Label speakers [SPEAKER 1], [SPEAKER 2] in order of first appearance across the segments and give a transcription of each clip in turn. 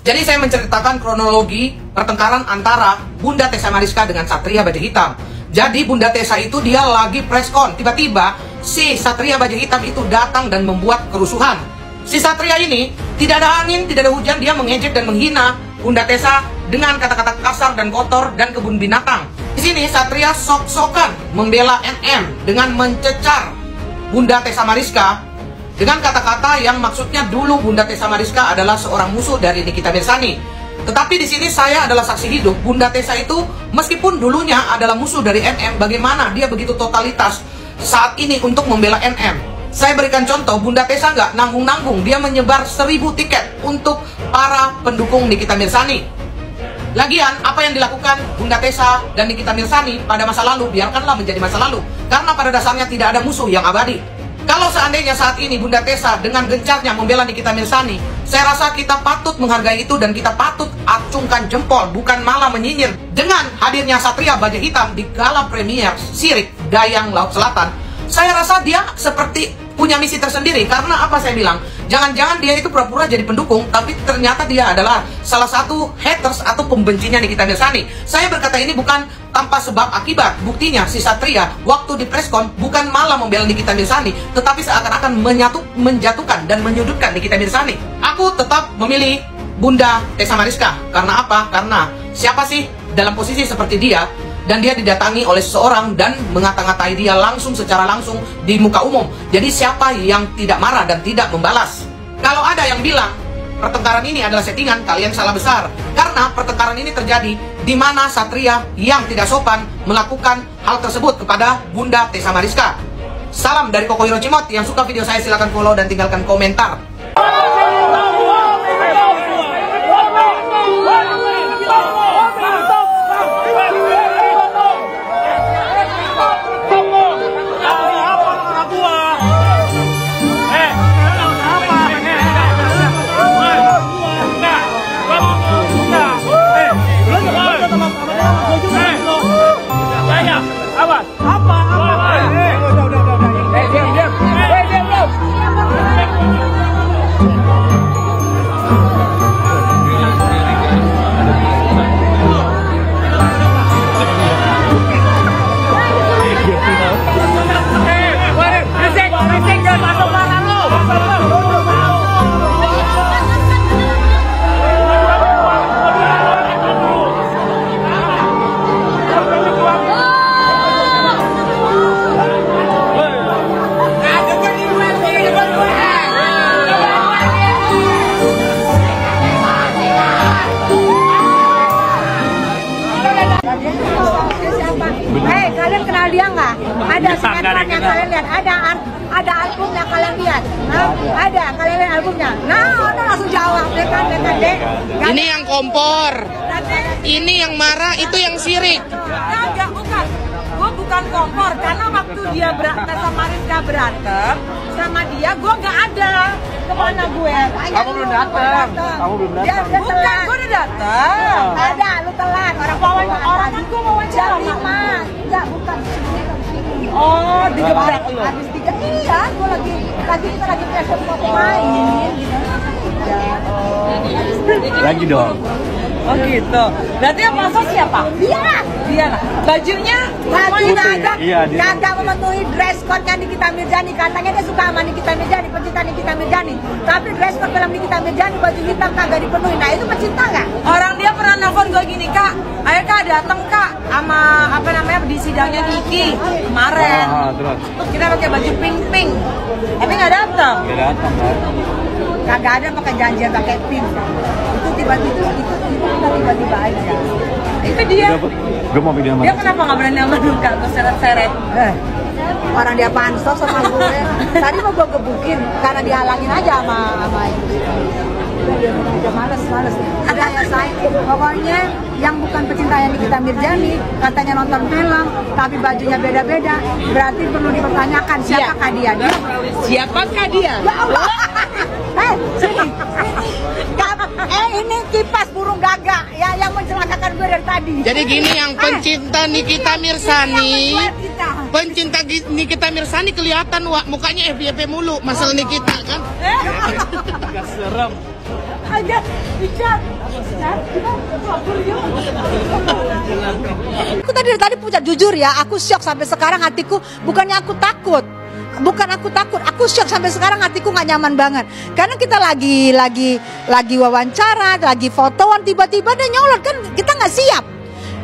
[SPEAKER 1] Jadi saya menceritakan kronologi pertengkaran antara Bunda Tessa Mariska dengan Satria Baju Hitam. Jadi Bunda Tessa itu dia lagi preskon, tiba-tiba si Satria Baju Hitam itu datang dan membuat kerusuhan. Si Satria ini tidak ada angin, tidak ada hujan, dia mengejek dan menghina Bunda Tessa dengan kata-kata kasar dan kotor dan kebun binatang. Di sini Satria sok-sokan membela NM dengan mencecar Bunda Tessa Mariska dengan kata-kata yang maksudnya dulu Bunda Tessa Mariska adalah seorang musuh dari Nikita Mirzani. Tetapi di sini saya adalah saksi hidup. Bunda Tessa itu meskipun dulunya adalah musuh dari NM, bagaimana dia begitu totalitas saat ini untuk membela NM. Saya berikan contoh, Bunda Tessa nggak nanggung-nanggung, dia menyebar 1000 tiket untuk para pendukung Nikita Mirzani. Lagian, apa yang dilakukan Bunda Tessa dan Nikita Mirzani pada masa lalu, biarkanlah menjadi masa lalu. Karena pada dasarnya tidak ada musuh yang abadi. Kalau seandainya saat ini Bunda Tessa dengan gencarnya membela Nikita Mirzani, saya rasa kita patut menghargai itu dan kita patut acungkan jempol, bukan malah menyinyir. Dengan hadirnya Satria Baju Hitam di gala premier Sirik Dayang Laut Selatan, saya rasa dia seperti punya misi tersendiri. Karena apa saya bilang? Jangan-jangan dia itu pura-pura jadi pendukung, tapi ternyata dia adalah salah satu haters atau pembencinya Nikita Mirzani. Saya berkata ini bukan tanpa sebab akibat. Buktinya si Satria waktu di preskon bukan malah membela Nikita Mirzani, tetapi seakan-akan menjatuhkan dan menyudutkan Nikita Mirzani. Aku tetap memilih Bunda Tessa Mariska. Karena apa? Karena siapa sih dalam posisi seperti dia dan dia didatangi oleh seseorang dan mengata-ngatai dia langsung secara langsung di muka umum. Jadi siapa yang tidak marah dan tidak membalas? Kalau ada yang bilang pertengkaran ini adalah settingan, kalian salah besar. Karena pertengkaran ini terjadi di mana Satria yang tidak sopan melakukan hal tersebut kepada Bunda Tessa Mariska. Salam dari Koko Hirocimot. Yang suka video saya silahkan follow dan tinggalkan komentar.
[SPEAKER 2] Kalian kenal dia nggak? Ada sinetron yang kalian lihat, ada album yang kalian lihat, ada kalian lihat albumnya. Nah, udah langsung jawab, dek.
[SPEAKER 1] Ini yang kompor, ini yang marah, itu yang sirik.
[SPEAKER 2] Enggak, bukan. Gue bukan kompor, karena waktu dia Tessa Mariska berantem sama dia, gue nggak ada. Kemana gue?
[SPEAKER 3] Kamu belum datang.
[SPEAKER 2] Bukan, gue udah datang. Ada, lu telat. Orang kan gue wawancara. Jam 5. Enggak, bukan. Oh, digebrak lu. Habis 3. Iya, gue lagi pressure mau main gitu.
[SPEAKER 3] Lagi dong.
[SPEAKER 2] Oh gitu. Berarti yang masak siapa? Dia lah. Bajunya kagak memenuhi dress code-nya Nikita Mirzani. Katanya dia suka sama Nikita Mirzani, pencinta Nikita Mirzani. Tapi dress code dalam Nikita Mirzani baju hitam kagak dipenuhi. Nah itu pencinta nggak? Orang dia pernah nelfon gue gini, Kak, ayo Kak datang Kak sama apa namanya di sidangnya Niki kemarin.
[SPEAKER 3] Terus
[SPEAKER 2] Kita pakai baju pink. Tapi nggak datang.
[SPEAKER 3] nggak datang kan?
[SPEAKER 2] Kagak ada pakai janjian pakai pink. Itu tiba-tiba aja. Itu dia.
[SPEAKER 3] Gue mau video
[SPEAKER 2] Dia kenapa nggak berani sama lu Kak? Gue seret-seret. Orang dia pansos sama gue. Tadi mau gue gebukin karena dihalangin aja sama itu. Udah males. Ada ya saya. Pokoknya yang bukan pecinta Nikita Mirzani katanya nonton film tapi bajunya beda-beda, berarti perlu dipertanyakan siapakah dia? Siapakah dia? Ya Allah. Sini. Ini kipas burung gagak ya yang mencelakakan gue dari tadi.
[SPEAKER 1] Jadi gini, yang pencinta Nikita Mirzani, pencinta Nikita Mirzani kelihatan Wak, mukanya FYP mulu, masal Nikita kan?
[SPEAKER 3] Agak serem.
[SPEAKER 2] aja dicat. Aku tadi punya jujur ya, aku syok sampai sekarang hatiku. Bukannya aku takut, aku syok sampai sekarang hatiku nggak nyaman banget. Karena kita lagi wawancara, lagi fotoan, tiba-tiba dia nyolot, kan kita nggak siap.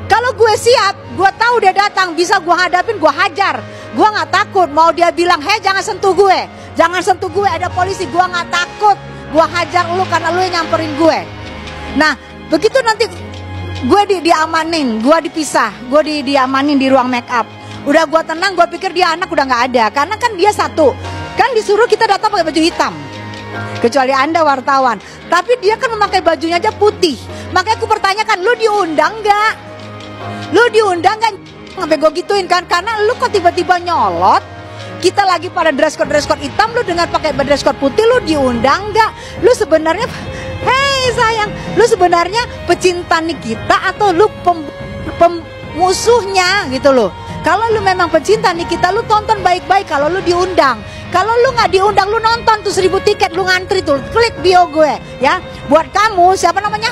[SPEAKER 2] Kalau gue siap, gue tahu dia datang, bisa gue hadapin, gue hajar. Gue nggak takut, mau dia bilang, hei jangan sentuh gue, ada polisi, gue nggak takut. Gue hajar lu karena lu yang nyamperin gue. Nah, begitu nanti gue diamanin, gue dipisah, gue diamanin di ruang make up. Udah gue tenang, gue pikir dia anak udah nggak ada. Karena kan dia satu, kan disuruh kita datang pakai baju hitam. Kecuali Anda wartawan. Tapi dia kan memakai bajunya aja putih. Makanya aku pertanyakan, lu diundang nggak? Lu diundang kan? Sampai gue gituin kan? Karena lu kok tiba-tiba nyolot. Kita lagi pada dress code hitam, lu dengan pakai dress code putih, lu diundang nggak? Lu sebenarnya, hei sayang, lu sebenarnya pecinta Nikita atau lu pemusuhnya gitu loh? Kalau lu memang pecinta Nikita, lu tonton baik-baik kalau lu diundang. Kalau lu nggak diundang, lu nonton tuh 1000 tiket, lu ngantri tuh, klik bio gue ya. Buat kamu, siapa namanya?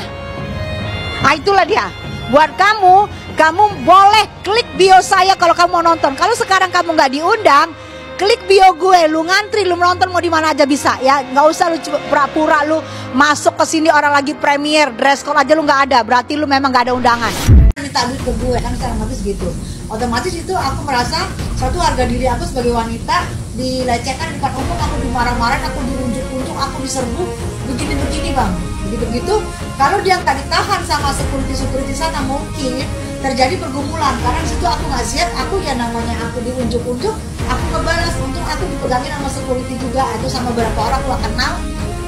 [SPEAKER 2] Ah itulah dia. Buat kamu boleh klik bio saya kalau kamu mau nonton. Kalau sekarang kamu nggak diundang, klik bio gue, lu ngantri, lu menonton mau di mana aja bisa ya. Nggak usah lu pura-pura lu masuk ke sini orang lagi premier, dress code aja lu nggak ada, berarti lu memang nggak ada undangan. Minta duit ke gue kan sekarang habis gitu. Otomatis itu aku merasa suatu harga diri aku sebagai wanita dilecehkan di depan umum, aku dimarah-marahin, aku diunjuk-unjuk, aku diserbu begini-begini bang. Begitu-begitu, kalau dia nggak ditahan sama security sana mungkin terjadi pergumulan. Karena disitu aku nggak siap, aku ya namanya aku diunjuk-unjuk, aku ngebalas, untuk aku dipegangin sama security juga, atau sama beberapa orang aku kenal,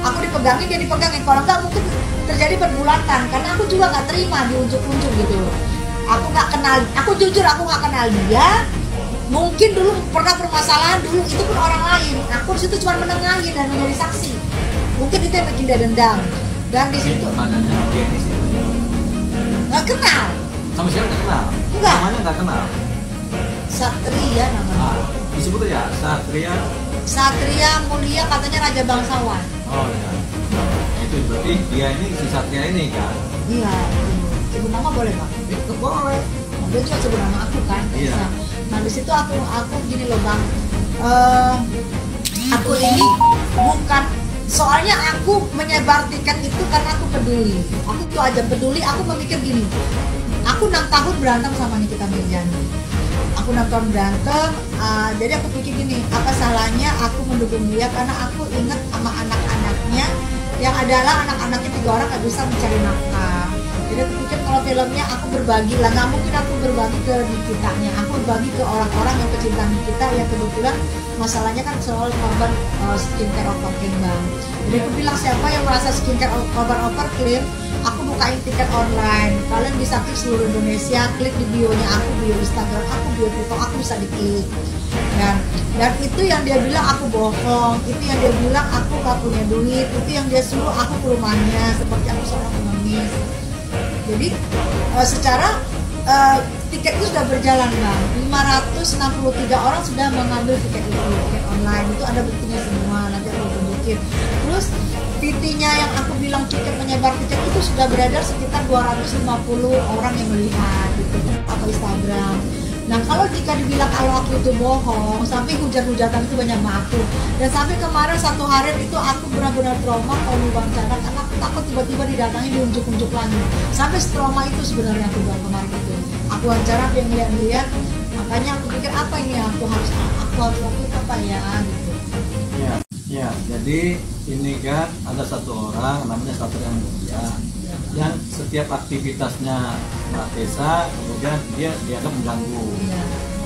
[SPEAKER 2] aku dipegangin, dia dipegangin. Kalau nggak mungkin terjadi pergulatan, karena aku juga nggak terima diunjuk-unjuk gitu. Aku nggak kenal, aku jujur aku nggak kenal dia. Mungkin dulu pernah permasalahan dulu, itu pun orang lain. Aku disitu cuma menengahi dan menjadi saksi. Mungkin itu yang bikin dia dendam. Dan di situ nggak kenal.
[SPEAKER 3] Sama siapa nggak kenal?
[SPEAKER 2] Enggak.
[SPEAKER 3] Namanya nggak kenal.
[SPEAKER 2] Satria namanya.
[SPEAKER 3] Disebut ya Satria.
[SPEAKER 2] Satria Mulia, katanya raja bangsawan.
[SPEAKER 3] Oh ya. Itu berarti dia ini si Satria ini kan?
[SPEAKER 2] Iya. Sebut nama boleh bang?
[SPEAKER 3] Itu boleh.
[SPEAKER 2] Dia cuma sebut nama aku kan.
[SPEAKER 3] Iya.
[SPEAKER 2] Nah di situ aku gini loh bang. Aku ini bukan, soalnya aku menyebar tiket itu karena aku peduli. Aku tuh aja peduli. Aku memikir gini. Aku 6 tahun berantem sama Nikita Mirzani. Aku 6 tahun berantem. Jadi aku pikir gini, apa salahnya aku mendukung dia, karena aku ingat sama anak-anaknya yang adalah anak-anaknya 3 orang gak bisa mencari nafkah. Jadi aku pikir kalau filmnya aku berbagi lah, nggak mungkin aku berbagi ke Nikitanya, aku berbagi ke orang-orang yang pecinta Nikita yang kebetulan masalahnya kan selalu korban skincare overclean bang. Jadi aku bilang siapa yang merasa skincare korban overclean, aku bukain tiket online. Kalian bisa klik seluruh Indonesia, klik di bio-nya aku, bio Instagram aku, bio TikTok aku bisa diklik. Dan itu yang dia bilang aku bohong, itu yang dia bilang aku gak punya duit, itu yang dia suruh aku ke rumahnya seperti aku seorang pengemis. Jadi secara tiket itu sudah berjalan bang, 563 orang sudah mengambil tiket itu, tiket online itu ada buktinya semua, nanti aku tunjukin. Terus VT-nya yang aku bilang tiket menyebar tiket itu sudah beredar sekitar 250 orang yang melihat gitu, atau Instagram. Nah kalau jika dibilang kalau aku itu bohong, sampai hujan-hujatan itu banyak aku. Dan sampai kemarin 1 hari itu aku benar-benar trauma kalau wawancara, karena aku takut tiba-tiba didatangi diunjuk-unjuk lagi. Sampai trauma itu sebenarnya aku bilang kemarin itu. Aku wawancara dia ngeliat-ngeliat, makanya aku pikir apa ini aku harus lakukan apa ya gitu.
[SPEAKER 3] Ya, jadi ini kan ada satu orang namanya Satria Mulia yang setiap aktivitasnya Mbak Tessa kemudian dia dianggap mengganggu.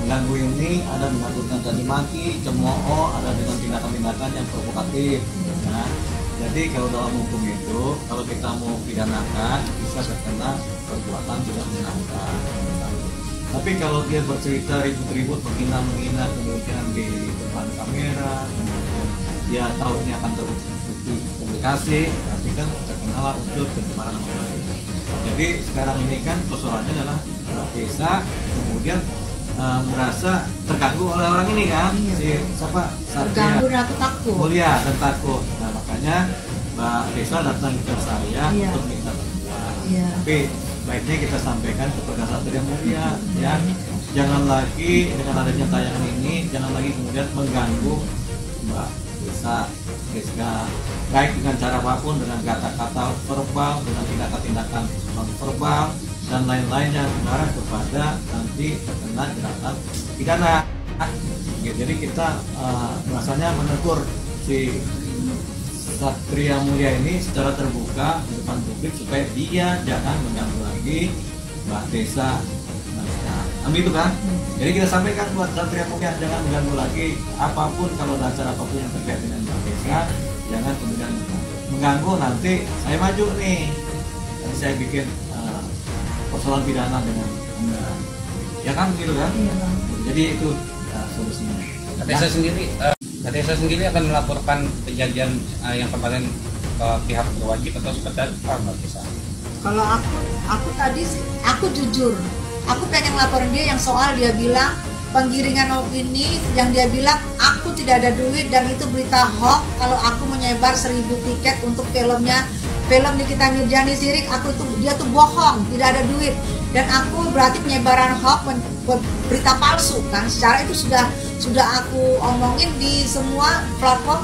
[SPEAKER 3] Mengganggu ini ada mengganggu dengan caci maki, cemooh, ada dengan tindakan-tindakan yang provokatif. Nah, jadi kalau dalam hukum itu kalau kita mau pidanakan bisa terkena perbuatan tidak menyenangkan. Tapi kalau dia bercerita ribut-ribut, menghina kemudian di depan kamera, dia tahu ini akan terpublikasi, nanti kan terkenal muncul pencemaran nama baik. Jadi sekarang ini kan persoalannya adalah Tessa kemudian merasa terganggu oleh orang ini kan, si siapa?
[SPEAKER 2] Terganggu dan aku takut.
[SPEAKER 3] Mulia dan takut. Nah makanya Mbak Tessa datang ke saya untuk minta bantuan. Tapi baiknya kita sampaikan kepada Satria Mulia ya, jangan lagi dengan adanya tayangan ini, jangan lagi kemudian mengganggu Mbak Tessa Rizka, baik dengan cara apapun, dengan kata-kata verbal, dengan tindakan-tindakan non verbal dan lain-lainnya, mengarah kepada nanti terkena jeratan pidana. Jadi kita rasanya menegur si Satria Mulia ini secara terbuka di depan publik supaya dia jangan mengganggu lagi Mbak Tessa. Amin itu kan? Jadi kita sampaikan buat Satria Mulia jangan mengganggu lagi apapun, kalau ada acara apapun yang terkait dengan Mbak Tessa, jangan kemudian mengganggu, nanti saya maju nih, nanti saya bikin persoalan pidana dengan Anda. Ya kan begitu kan? Jadi itu solusinya.
[SPEAKER 1] Kak Tessa sendiri akan melaporkan kejadian yang kemarin ke pihak berwajib atau sekedar Mbak Tessa?
[SPEAKER 2] Kalau aku tadi sih, aku jujur, aku pengen laporin dia yang soal dia bilang penggiringan opini, yang dia bilang aku tidak ada duit dan itu berita hoax kalau aku menyebar 1000 tiket untuk film Nikita Mirzani Sirik, dia tuh bohong, tidak ada duit, dan aku berarti penyebaran hoax, berita palsu kan. Secara itu sudah aku omongin di semua platform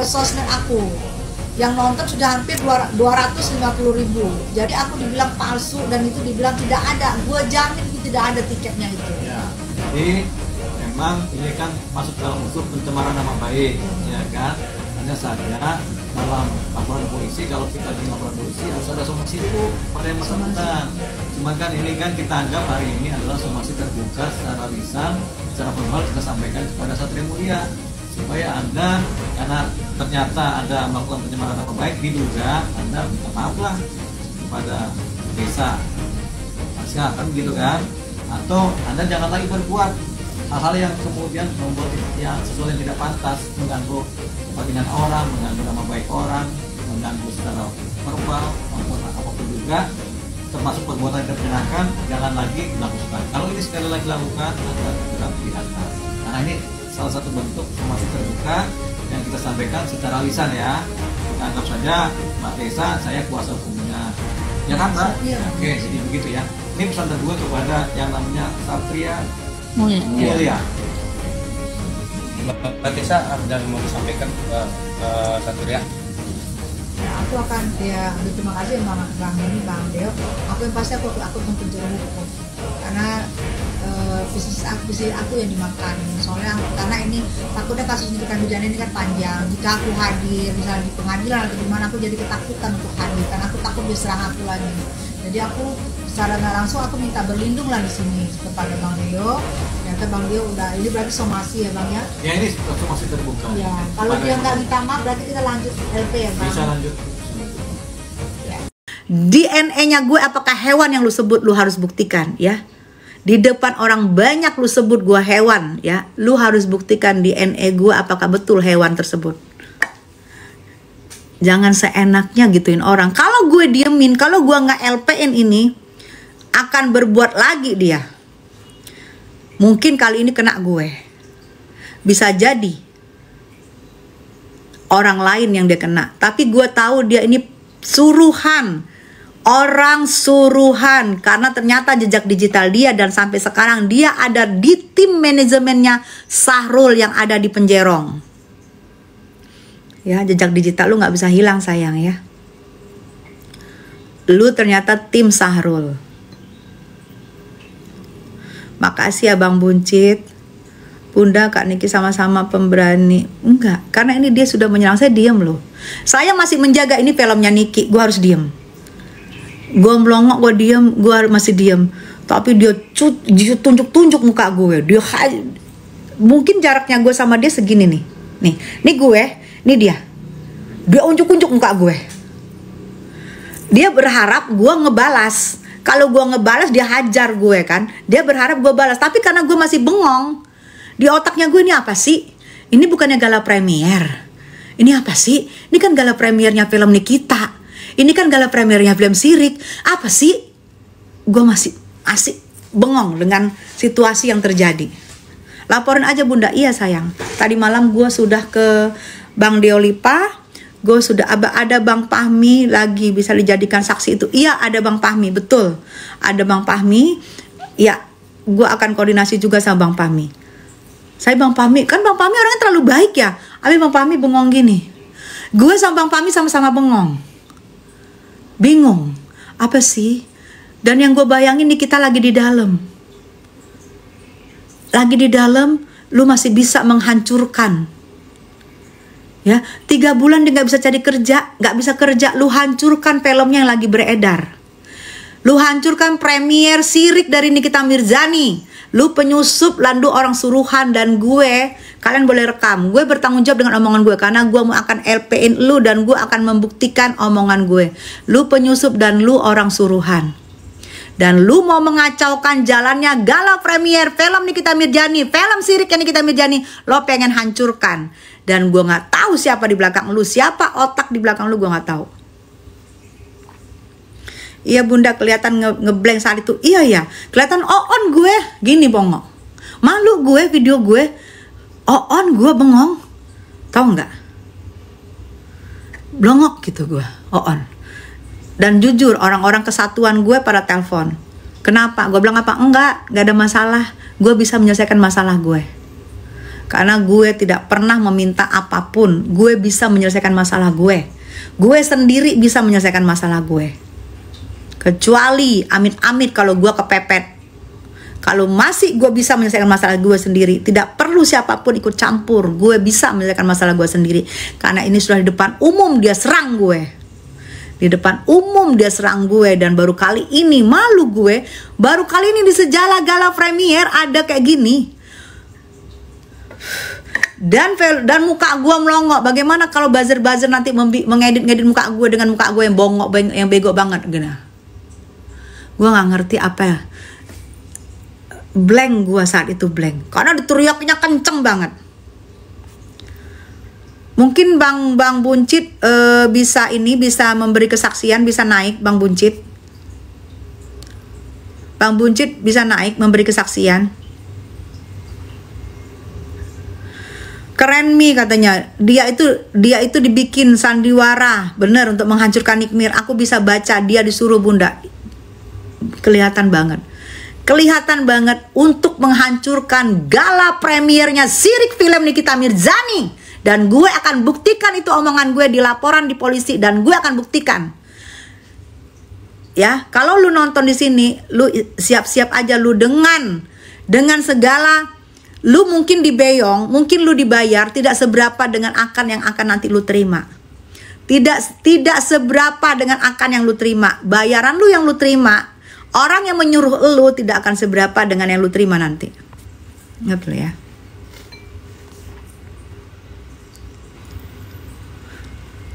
[SPEAKER 2] sosmed aku. Yang nonton sudah hampir 250.000. Jadi aku dibilang palsu dan itu dibilang tidak ada. Gue jamin itu tidak ada tiketnya itu.
[SPEAKER 3] Ya, jadi memang ini kan masuk dalam unsur pencemaran nama baik, ya kan? Hanya saja dalam laporan polisi, kalau kita di laporan polisi harus ada somasi dulu pada yang bersangkutan. Cuma kan ini kan kita anggap hari ini adalah somasi terbuka secara lisan, secara formal kita sampaikan kepada Satria Mulia supaya Anda, karena ternyata Anda melakukan pencemaran nama baik, diduga Anda minta maaf lah kepada desa, kan gitu kan? Atau Anda jangan lagi berbuat hal-hal yang kemudian membuat yang sesuatu yang tidak pantas, mengganggu kepentingan orang, mengganggu nama baik orang, mengganggu secara verbal maupun apapun juga, termasuk perbuatan yang terkenakan, jangan lagi dilakukan. Kalau ini sekali lagi dilakukan, Anda tetap pidana. Nah ini salah satu bentuk somasi terbuka yang kita sampaikan secara lisan ya. Kita anggap saja Mbak Tessa, saya kuasa hukumnya. Ya kan Mbak?
[SPEAKER 2] Iya.
[SPEAKER 3] Oke, jadi begitu ya. Ini pesan terbuka kepada yang namanya Satria Mulia.
[SPEAKER 1] Mbak Tessa ada yang mau disampaikan ke Satria?
[SPEAKER 2] Ya, aku akan terima kasih Bang Deo. Aku yang pasti aku untuk jalan hukum karena visi aku yang dimakan. Soalnya karena ini takutnya kasus Nikita Mirzani ini kan panjang. Jika aku hadir misalnya di pengadilan atau di mana, aku jadi ketakutan untuk hadir karena aku takut diserang aku lagi. Jadi aku secara nggak langsung aku minta berlindung lah di sini kepada Bang Deo. Ternyata Bang Deo udah, ini berarti somasi ya Bang ya?
[SPEAKER 3] Ya ini somasi terbuka.
[SPEAKER 2] Ya, kalau dia nggak minta maaf berarti kita lanjut LP ya Bang?
[SPEAKER 3] Bisa lanjut.
[SPEAKER 2] DNA-nya gue apakah hewan yang lu sebut, lu harus buktikan ya. Di depan orang banyak lu sebut gue hewan ya, lu harus buktikan DNA gue apakah betul hewan tersebut. Jangan seenaknya gituin orang. Kalau gue diemin, kalau gue nggak LP-in ini, akan berbuat lagi dia. Mungkin kali ini kena gue. Bisa jadi orang lain yang dia kena. Tapi gue tahu dia ini suruhan. Orang suruhan. Karena ternyata jejak digital dia dan sampai sekarang dia ada di tim manajemennya Sahrul yang ada di Penjerong. Ya, jejak digital lu nggak bisa hilang sayang ya. Lu ternyata tim Sahrul. Makasih ya Bang Buncit. Bunda, Kak Niki sama-sama pemberani. Enggak, karena ini dia sudah menyerang saya, diam loh. Saya masih menjaga ini filmnya Niki, gue harus diem. Gue melongok, gue diem, gue masih diem. Tapi dia tunjuk-tunjuk muka gue. Mungkin jaraknya gue sama dia segini nih. Nih gue, nih dia. Dia unjuk-unjuk muka gue. Dia berharap gue ngebalas. Kalau gue ngebalas dia hajar gue kan. Dia berharap gue balas. Tapi karena gue masih bengong, di otaknya gue ini apa sih? Ini bukannya gala premier. Ini apa sih? Ini kan gala premiernya film Nikita. Ini kan gala premiernya film Sirik. Apa sih? Gue masih asik bengong dengan situasi yang terjadi. Laporin aja Bunda. Iya sayang. Tadi malam gue sudah ke Bang Deolipa. Gue sudah ada Bang Fahmi lagi bisa dijadikan saksi itu. Iya, ada Bang Fahmi, betul. Ada Bang Fahmi. Ya, gue akan koordinasi juga sama Bang Fahmi. Saya Bang Fahmi, kan Bang Fahmi orangnya terlalu baik ya. Tapi Bang Fahmi bengong gini. Gue sama Bang Fahmi sama-sama bengong. Bingung. Apa sih? Dan yang gue bayangin nih, kita lagi di dalam. Lagi di dalam, lu masih bisa menghancurkan. Ya, 3 bulan dia nggak bisa cari kerja, nggak bisa kerja, lu hancurkan filmnya yang lagi beredar. Lu hancurkan premier sirik dari Nikita Mirzani. Lu penyusup, landu orang suruhan, dan gue, kalian boleh rekam. Gue bertanggung jawab dengan omongan gue, karena gue mau akan LP-in lu dan gue akan membuktikan omongan gue. Lu penyusup dan lu orang suruhan. Dan lu mau mengacaukan jalannya gala premier film Nikita Mirzani, film siriknya Nikita Mirzani, lo pengen hancurkan. Dan gue nggak tahu siapa di belakang lu, siapa otak di belakang lu, gue nggak tahu. Iya Bunda, kelihatan ngeblank saat itu. Iya ya, kelihatan on gue gini bongok. Malu gue video gue on gue bengong. Tahu nggak? Blongok gitu gue on. Dan jujur orang-orang kesatuan gue pada telepon. Kenapa? Gue bilang apa? Enggak ada masalah. Gue bisa menyelesaikan masalah gue. Karena gue tidak pernah meminta apapun. Gue bisa menyelesaikan masalah gue. Gue sendiri bisa menyelesaikan masalah gue. Kecuali amit-amit kalau gue kepepet. Kalau masih gue bisa menyelesaikan masalah gue sendiri, tidak perlu siapapun ikut campur. Gue bisa menyelesaikan masalah gue sendiri. Karena ini sudah di depan umum dia serang gue. Di depan umum dia serang gue. Dan baru kali ini malu gue. Baru kali ini di sejarah gala premier ada kayak gini. Dan muka gue melongok. Bagaimana kalau buzzer-buzzer nanti mengedit muka gue dengan muka gue yang bongok, yang bego banget gini. Gue gak ngerti apa ya. Blank gue saat itu, blank. Karena diteriaknya kenceng banget. Mungkin Bang Buncit bisa memberi kesaksian, bisa naik Bang Buncit. Bang Buncit bisa naik memberi kesaksian. Keren Mi katanya. Dia itu dibikin sandiwara bener untuk menghancurkan Nikmir. Aku bisa baca, dia disuruh Bunda. Kelihatan banget untuk menghancurkan gala premiernya sirik film Nikita Mirzani. Dan gue akan buktikan itu omongan gue di laporan di polisi, dan gue akan buktikan. Ya, kalau lu nonton di sini, lu siap-siap aja lu dengan segala, lu mungkin dibeyong, mungkin lu dibayar, tidak seberapa dengan akan yang akan nanti lu terima. Tidak seberapa dengan akan yang lu terima. Bayaran lu yang lu terima, orang yang menyuruh lu tidak akan seberapa dengan yang lu terima nanti. Ingat lu ya.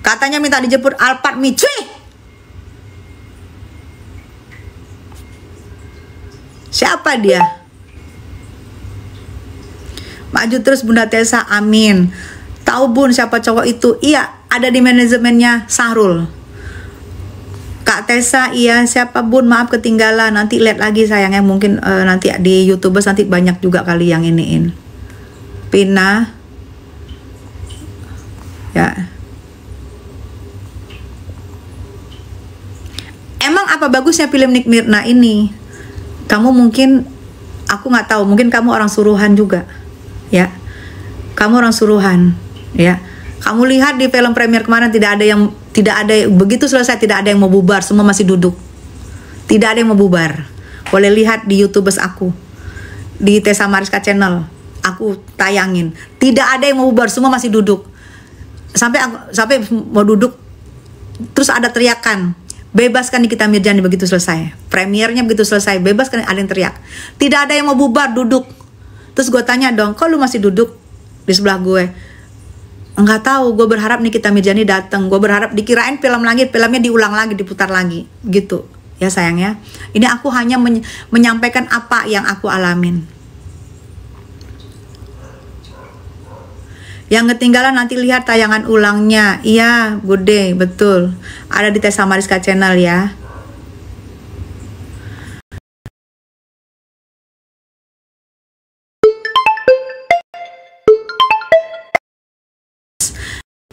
[SPEAKER 2] Katanya minta dijemput Alphard Mi. Cuy! Siapa dia? Maju terus Bunda Tessa, amin. Tahu Bun siapa cowok itu? Iya, ada di manajemennya Sahrul. Kak Tessa, iya siapa Bun? Maaf ketinggalan. Nanti lihat lagi sayangnya, mungkin nanti di YouTubers nanti banyak juga kali yang iniin. Pina. Ya. Emang apa bagusnya film Nikmir? Nah ini, kamu mungkin, aku nggak tahu, mungkin kamu orang suruhan juga, ya. Kamu orang suruhan, ya. Kamu lihat di film premier kemarin tidak ada begitu selesai tidak ada yang mau bubar, semua masih duduk. Tidak ada yang mau bubar. Boleh lihat di YouTubers aku, di Tessa Mariska channel, aku tayangin. Tidak ada yang mau bubar, semua masih duduk. Sampai mau duduk, terus ada teriakan. Bebaskan Nikita Mirzani begitu selesai. Premiernya begitu selesai, bebaskan, ada yang teriak. Tidak ada yang mau bubar, duduk. Terus gue tanya dong, kok lu masih duduk di sebelah gue? Enggak tahu, gue berharap Nikita Mirzani datang. Gue berharap dikirain filmnya diulang lagi, diputar lagi. Gitu. Ya sayangnya. Ini aku hanya menyampaikan apa yang aku alamin. Yang ketinggalan nanti lihat tayangan ulangnya. Iya, Bude, betul. Ada di Tessa Mariska channel ya.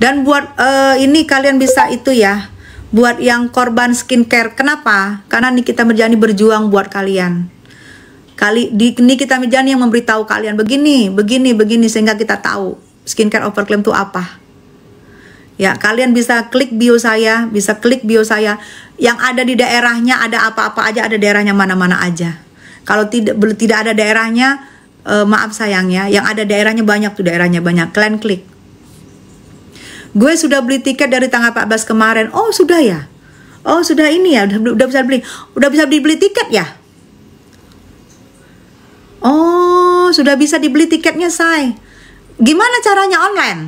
[SPEAKER 2] Dan buat ini kalian bisa itu ya, buat yang korban skincare. Kenapa? Karena Nikita Mirjani berjuang buat kalian. Nikita Mirjani yang memberitahu kalian begini, sehingga kita tahu skincare overclaim itu apa. Ya, kalian bisa klik bio saya, yang ada di daerahnya, ada apa-apa aja, ada daerahnya mana-mana aja. Kalau tidak ada daerahnya, maaf sayang ya, yang ada daerahnya banyak tuh, kalian klik. Gue sudah beli tiket dari tanggal 14 kemarin. Oh sudah ya, oh sudah ini ya, udah bisa beli tiket ya. Oh sudah bisa dibeli tiketnya say. Gimana caranya online?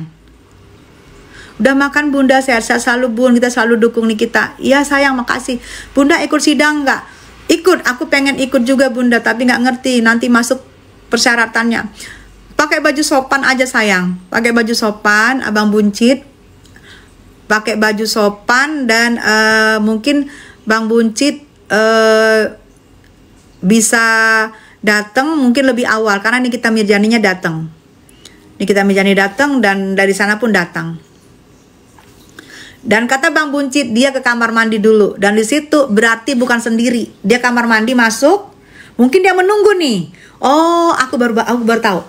[SPEAKER 2] Udah makan Bunda, sehat-sehat selalu Bun, kita selalu dukung Nikita. Iya sayang, makasih. Bunda ikut sidang nggak? Ikut, aku pengen ikut juga Bunda, tapi nggak ngerti nanti masuk persyaratannya. Pakai baju sopan aja sayang, pakai baju sopan, Abang Buncit. Pakai baju sopan dan mungkin Bang Buncit bisa datang mungkin lebih awal karena Nikita Mirjaninya datang. Nikita Mirjani datang dan dari sana pun datang. Dan kata Bang Buncit, dia ke kamar mandi dulu. Dan di situ berarti bukan sendiri. Dia kamar mandi masuk. Mungkin dia menunggu nih. Oh, aku baru tahu.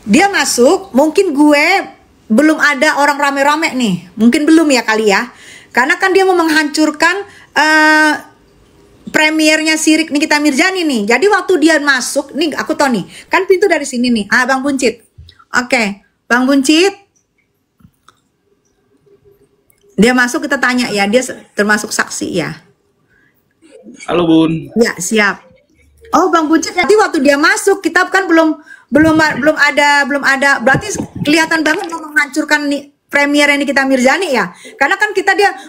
[SPEAKER 2] Dia masuk. Mungkin gue belum ada orang rame-rame nih. Mungkin belum ya kali ya. Karena kan dia mau menghancurkan premiernya Sirik Nikita Mirjani nih. Jadi waktu dia masuk, nih aku tahu nih. Kan pintu dari sini nih. Bang Buncit. Oke, Bang Buncit. Dia masuk, kita tanya ya, dia termasuk saksi ya.
[SPEAKER 4] Halo Bun.
[SPEAKER 2] Ya siap. Oh Bang Buncit, jadi waktu dia masuk kita kan belum ada, berarti kelihatan banget mau menghancurkan nih premier ini Nikita Mirjani ya. Karena kan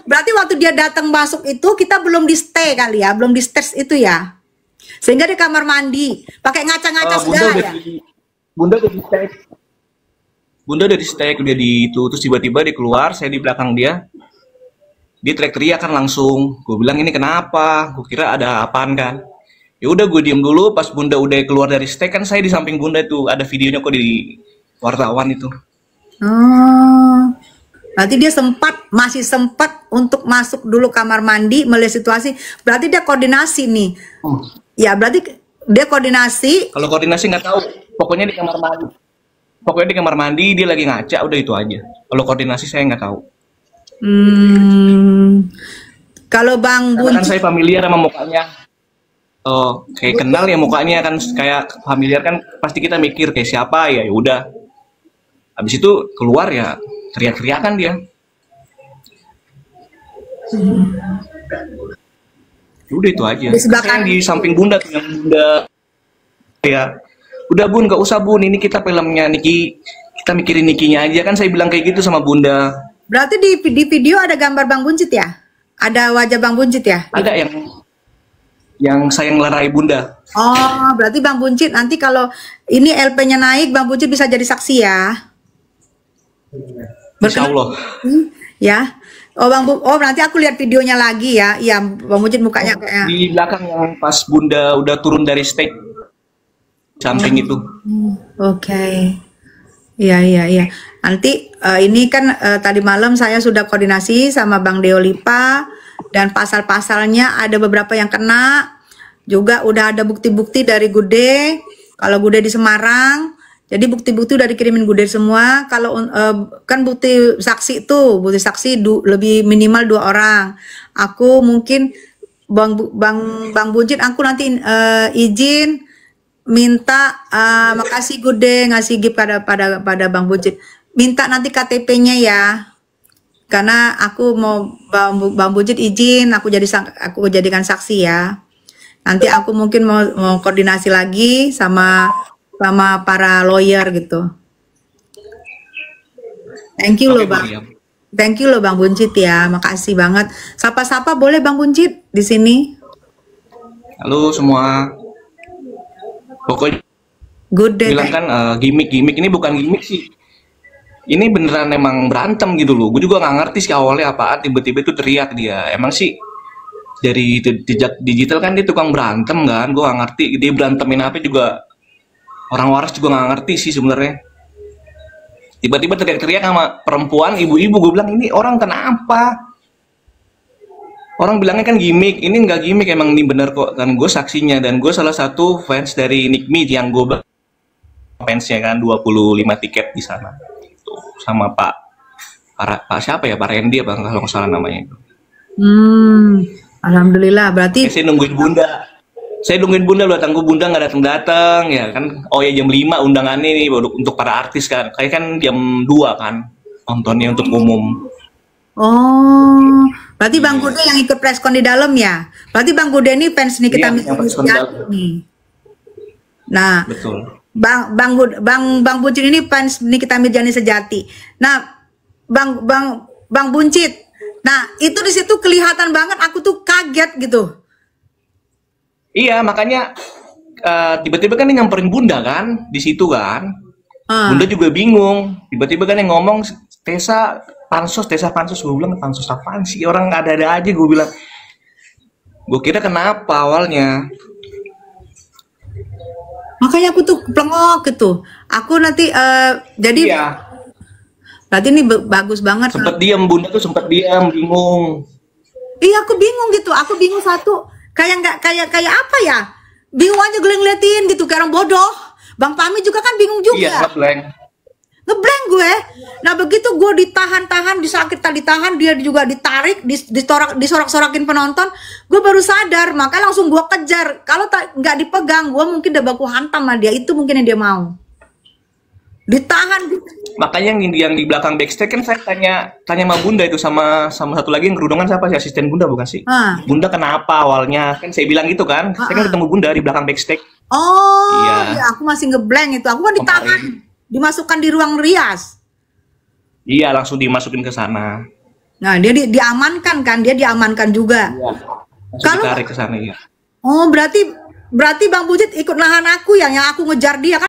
[SPEAKER 2] berarti waktu dia datang masuk itu kita belum di stay kali ya, belum di stage itu ya. Sehingga di kamar mandi pakai ngaca-ngaca segala ya.
[SPEAKER 4] Bunda udah di stay. Bunda udah di stay, udah di itu, terus tiba-tiba dia keluar, saya di belakang dia. Dia teriak-teriak kan langsung. Gue bilang ini kenapa? Gue kira ada apaan kan. Ya udah gue diem dulu. Pas Bunda udah keluar dari stay kan saya di samping Bunda itu ada videonya kok di wartawan itu.
[SPEAKER 2] Oh, berarti dia masih sempat untuk masuk dulu kamar mandi melihat situasi. Berarti dia koordinasi nih. Ya berarti dia koordinasi.
[SPEAKER 4] Kalau koordinasi nggak tahu. Pokoknya di kamar mandi. Pokoknya di kamar mandi dia lagi ngaca, udah itu aja. Kalau koordinasi saya nggak tahu.
[SPEAKER 2] Kalau Bang Buncit,
[SPEAKER 4] kan saya familiar sama mukanya. Oh, kayak kenal ya mukanya kan, kayak familiar kan, pasti kita mikir kayak siapa ya, udah. Habis itu keluar ya teriak-teriakan dia. Udah itu aja. Saya di samping Bunda tuh, yang Bunda ya. Udah Bun, gak usah Bun, ini kita filmnya Niki, kita mikirin Nikinya aja kan, saya bilang kayak gitu sama Bunda.
[SPEAKER 2] Berarti di video ada gambar Bang Buncit ya? Ada wajah Bang Buncit ya?
[SPEAKER 4] Ada yang saya ngelarai Bunda.
[SPEAKER 2] Oh, berarti Bang Buncit nanti kalau ini LP-nya naik, Bang Buncit bisa jadi saksi ya?
[SPEAKER 4] Insya Allah.
[SPEAKER 2] Ya. Oh nanti aku lihat videonya lagi ya. Iya, Bang Buncit mukanya kayak
[SPEAKER 4] di belakang yang pas Bunda udah turun dari stage. Samping itu.
[SPEAKER 2] Oke. Iya. Nanti ini kan tadi malam saya sudah koordinasi sama Bang Deolipa dan pasal-pasalnya ada beberapa yang kena. Juga udah ada bukti-bukti dari Gude. Kalau Gude di Semarang, jadi bukti-bukti udah dikirimin Gude semua. Kalau kan bukti saksi lebih minimal 2 orang. Aku mungkin Bang Buncit, aku nanti izin minta makasih Gude ngasih gift pada Bang Buncit. Minta nanti KTP-nya ya. Karena aku mau Bang Buncit izin aku jadikan saksi ya. Nanti aku mungkin mau koordinasi lagi sama para lawyer gitu. Thank you loh Bang. Thank you loh Bang Buncit ya. Makasih banget. Sapa-sapa boleh Bang Buncit di sini.
[SPEAKER 4] Halo semua. Pokoknya
[SPEAKER 2] good day.
[SPEAKER 4] Bilang kan gimmick ini bukan gimmick sih. Ini beneran emang berantem gitu loh. Gue juga nggak ngerti sih awalnya apaan, tiba-tiba itu teriak dia. Emang sih dari jejak digital kan dia tukang berantem kan. Gue nggak ngerti dia berantemin apa juga. Orang waras juga nggak ngerti sih sebenarnya. Tiba-tiba teriak-teriak sama perempuan, ibu-ibu. Gue bilang, ini orang kenapa? Orang bilangnya kan gimmick, ini nggak gimmick, emang ini bener kok. Dan gue saksinya, dan gue salah satu fans dari Nick Meat yang gue fansnya kan, 25 tiket di sana. Itu sama Pak siapa ya, Pak Randy apa kalau nggak salah namanya itu.
[SPEAKER 2] Alhamdulillah, berarti
[SPEAKER 4] Saya nungguin Bunda. Lu datang, Bunda nggak datang ya kan. Oh ya jam 5 undangannya nih untuk para artis kan. Kayak kan jam 2 kan nontonnya untuk umum.
[SPEAKER 2] oh, berarti Bang Bude yang ikut preskon di dalam ya? Berarti Bang Bude ini fans Nikita
[SPEAKER 4] Iya, yang preskon di
[SPEAKER 2] Mirzani
[SPEAKER 4] dalam.
[SPEAKER 2] nih. Nah,
[SPEAKER 4] Betul.
[SPEAKER 2] Bang Buncit ini fans Nikita Mirzani sejati. Nah, Bang Buncit. Nah, itu di situ kelihatan banget, aku tuh kaget gitu.
[SPEAKER 4] Iya, makanya tiba-tiba kan dia nyamperin Bunda kan di situ kan. Bunda juga bingung. Tiba-tiba kan yang ngomong Tessa pansos. Gue bilang pansos apaan sih, orang ada-ada aja. Gue bilang, gue kira kenapa awalnya.
[SPEAKER 2] Makanya aku tuh plengok gitu. Aku nanti jadi
[SPEAKER 4] Iya.
[SPEAKER 2] berarti ini bagus banget.
[SPEAKER 4] Sempet diam, Bunda tuh sempet diam, bingung.
[SPEAKER 2] Iya, aku bingung gitu. Aku bingung satu. Kayak apa ya? Bingung aja gue ngeliatin gitu, kayak orang bodoh. Bang Pami juga kan bingung juga.
[SPEAKER 4] Iya, ngeblank.
[SPEAKER 2] Ngeblank gue. Nah, begitu gue ditahan, ditahan, dia juga ditarik, disorak-sorakin penonton, gue baru sadar, maka langsung gue kejar. Kalau nggak dipegang, gue mungkin udah baku hantam sama dia. Itu mungkin yang dia mau. Ditahan.
[SPEAKER 4] Makanya yang di belakang backstage kan saya tanya sama Bunda itu, sama satu lagi yang kerudungan, siapa sih, asisten Bunda bukan sih? Bunda kenapa awalnya? Kan saya bilang gitu kan. Saya kan ketemu Bunda di belakang backstage.
[SPEAKER 2] Oh,
[SPEAKER 4] Iya.
[SPEAKER 2] ya, aku masih ngeblank itu. Aku kan ditahan, dimasukkan di ruang rias.
[SPEAKER 4] Iya, langsung dimasukin ke sana.
[SPEAKER 2] Nah, dia diamankan kan? Dia diamankan juga.
[SPEAKER 4] Iya. Langsung
[SPEAKER 2] Kalau
[SPEAKER 4] ditarik ke sana ya.
[SPEAKER 2] oh, berarti Bang Buncit ikut nahan aku yang aku ngejar dia kan?